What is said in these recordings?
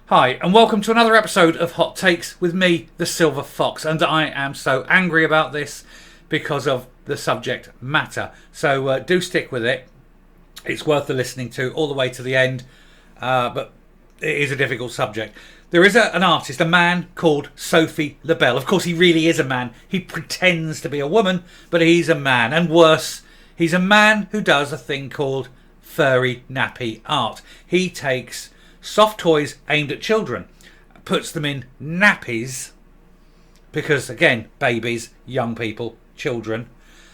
Hi, and welcome to another episode of Hot Takes with me, the Silver Fox. And I am so angry about this because of the subject matter. So do stick with it. It's worth the listening to all the way to the end. But it is a difficult subject. There is an artist, a man called Sophie Labelle. Of course, he really is a man. He pretends to be a woman, but he's a man. And worse, he's a man who does a thing called Furry Nappy Art. He takes soft toys aimed at children, puts them in nappies, because again, babies, young people, children,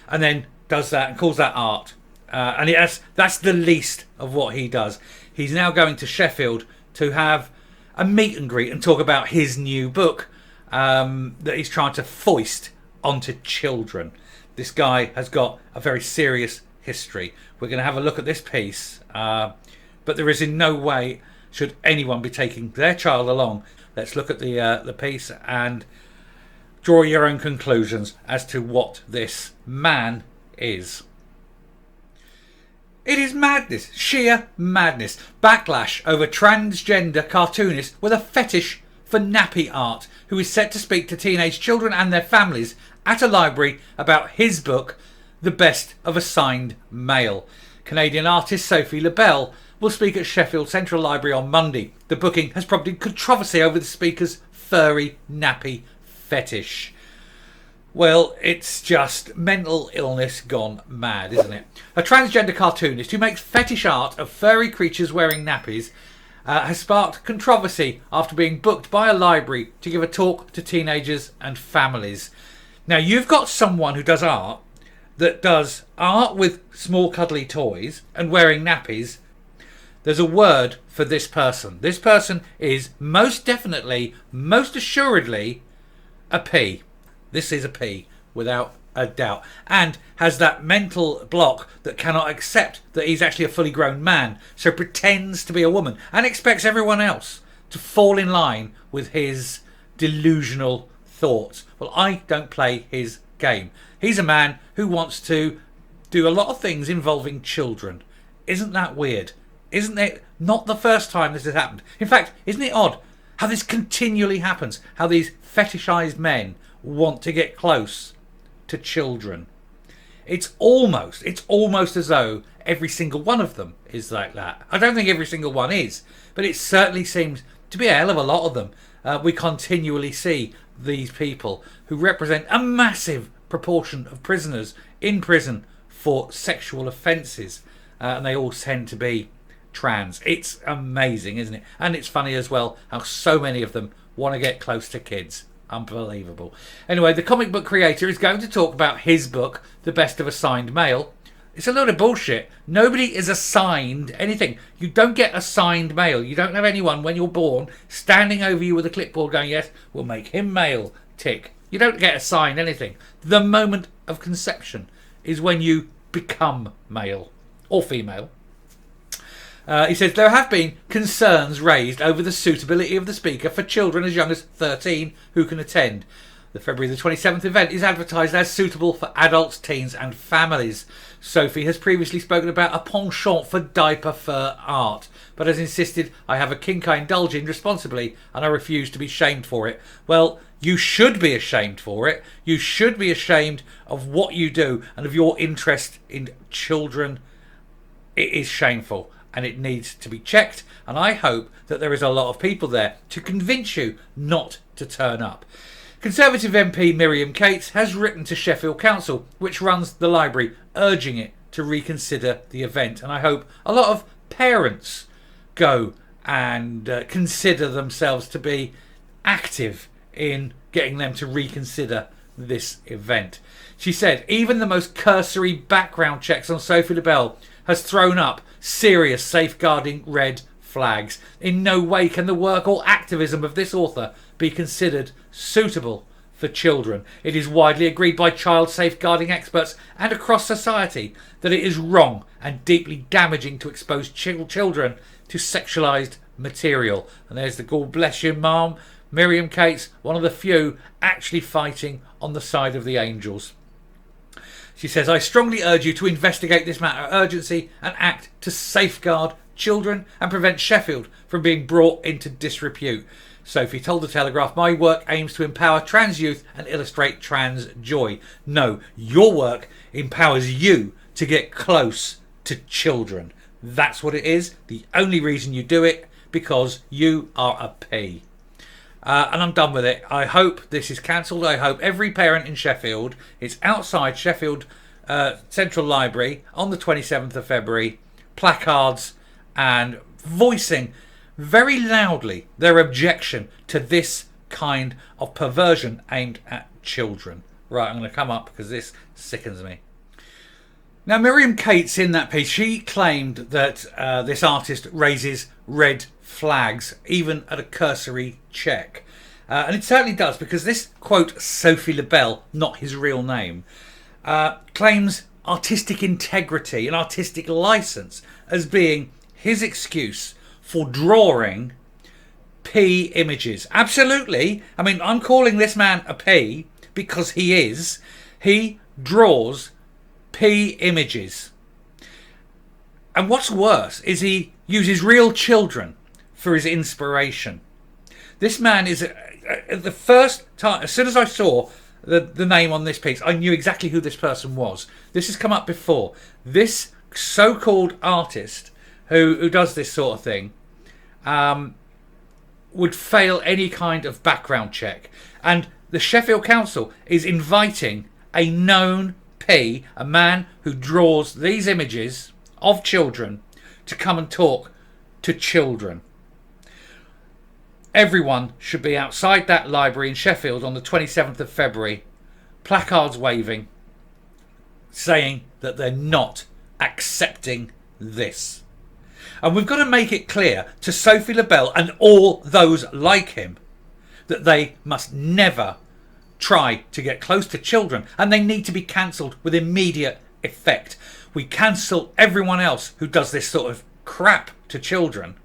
and then does that and calls that art. That's the least of what he does. He's now going to Sheffield to have a meet and greet and talk about his new book that he's trying to foist onto children. This guy has got a very serious history. We're going to have a look at this piece, but there is in no way should anyone be taking their child along. Let's look at the piece and draw your own conclusions as to what this man is. It is madness, sheer madness. Backlash over transgender cartoonist with a fetish for nappy art who is set to speak to teenage children and their families at a library about his book, The Best of Assigned Male. Canadian artist Sophie Labelle will speak at Sheffield Central Library on Monday. The booking has prompted controversy over the speaker's furry nappy fetish. Well, it's just mental illness gone mad, isn't it? A transgender cartoonist who makes fetish art of furry creatures wearing nappies has sparked controversy after being booked by a library to give a talk to teenagers and families. Now, you've got someone who does art with small cuddly toys and wearing nappies. There's a word for this person. This person is most definitely, most assuredly, a P. This is a P, without a doubt. And has that mental block that cannot accept that he's actually a fully grown man. So pretends to be a woman and expects everyone else to fall in line with his delusional thoughts. Well, I don't play his game. He's a man who wants to do a lot of things involving children. Isn't that weird? Isn't it not the first time this has happened? In fact, isn't it odd how this continually happens? How these fetishized men want to get close to children. It's almost as though every single one of them is like that. I don't think every single one is, but it certainly seems to be a hell of a lot of them. We continually see these people who represent a massive proportion of prisoners in prison for sexual offences, and they all tend to be trans. It's amazing, isn't it? And it's funny as well how so many of them want to get close to kids. Unbelievable. Anyway, the comic book creator is going to talk about his book, The Best of Assigned Male. It's a load of bullshit. Nobody is assigned anything. You don't get assigned male. You don't have anyone when you're born standing over you with a clipboard going, yes, we'll make him male, tick. You don't get assigned anything. The moment of conception is when you become male or female. He says there have been concerns raised over the suitability of the speaker for children as young as 13 who can attend. The February the 27th event is advertised as suitable for adults, teens and families. Sophie has previously spoken about a penchant for diaper fur art, but has insisted, I have a kink I indulge in responsibly and I refuse to be shamed for it. Well, you should be ashamed for it. You should be ashamed of what you do and of your interest in children. It is shameful. And it needs to be checked, and I hope that there is a lot of people there to convince you not to turn up. Conservative MP Miriam Cates has written to Sheffield Council, which runs the library, urging it to reconsider the event, and I hope a lot of parents go and consider themselves to be active in getting them to reconsider this event. She said, even the most cursory background checks on Sophie Labelle has thrown up serious safeguarding red flags. In no way can the work or activism of this author be considered suitable for children. It is widely agreed by child safeguarding experts and across society that it is wrong and deeply damaging to expose children to sexualised material. And there's the God bless you, Mom. Miriam Cates, one of the few actually fighting on the side of the angels. She says, I strongly urge you to investigate this matter of urgency and act to safeguard children and prevent Sheffield from being brought into disrepute. Sophie told the Telegraph, "My work aims to empower trans youth and illustrate trans joy." No, your work empowers you to get close to children. That's what it is. The only reason you do it, because you are a P. And I'm done with it. I hope this is cancelled. I hope every parent in Sheffield is outside Sheffield Central Library on the 27th of February, placards and voicing very loudly their objection to this kind of perversion aimed at children. Right, I'm going to come up because this sickens me. Now, Miriam Cates, in that piece, she claimed that this artist raises red flags, even at a cursory check. And it certainly does, because this, quote, Sophie Labelle, not his real name, claims artistic integrity and artistic license as being his excuse for drawing P images. Absolutely. I mean, I'm calling this man a P because he is. He draws P images. And what's worse is he uses real children for his inspiration. This man is, the first time, as soon as I saw the name on this piece, I knew exactly who this person was. This has come up before. This so-called artist who does this sort of thing would fail any kind of background check. And the Sheffield Council is inviting a known P, a man who draws these images of children, to come and talk to children. Everyone should be outside that library in Sheffield on the 27th of February, placards waving, saying that they're not accepting this. And we've got to make it clear to Sophie Labelle and all those like him that they must never try to get close to children, and they need to be cancelled with immediate effect. We cancel everyone else who does this sort of crap to children.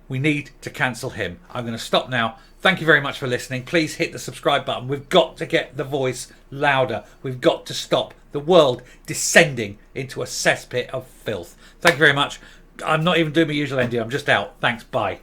We need to cancel him. I'm going to stop now. Thank you very much for listening. Please hit the subscribe button. We've got to get the voice louder. We've got to stop the world descending into a cesspit of filth. Thank you very much. I'm not even doing my usual ending. I'm just out. Thanks. Bye.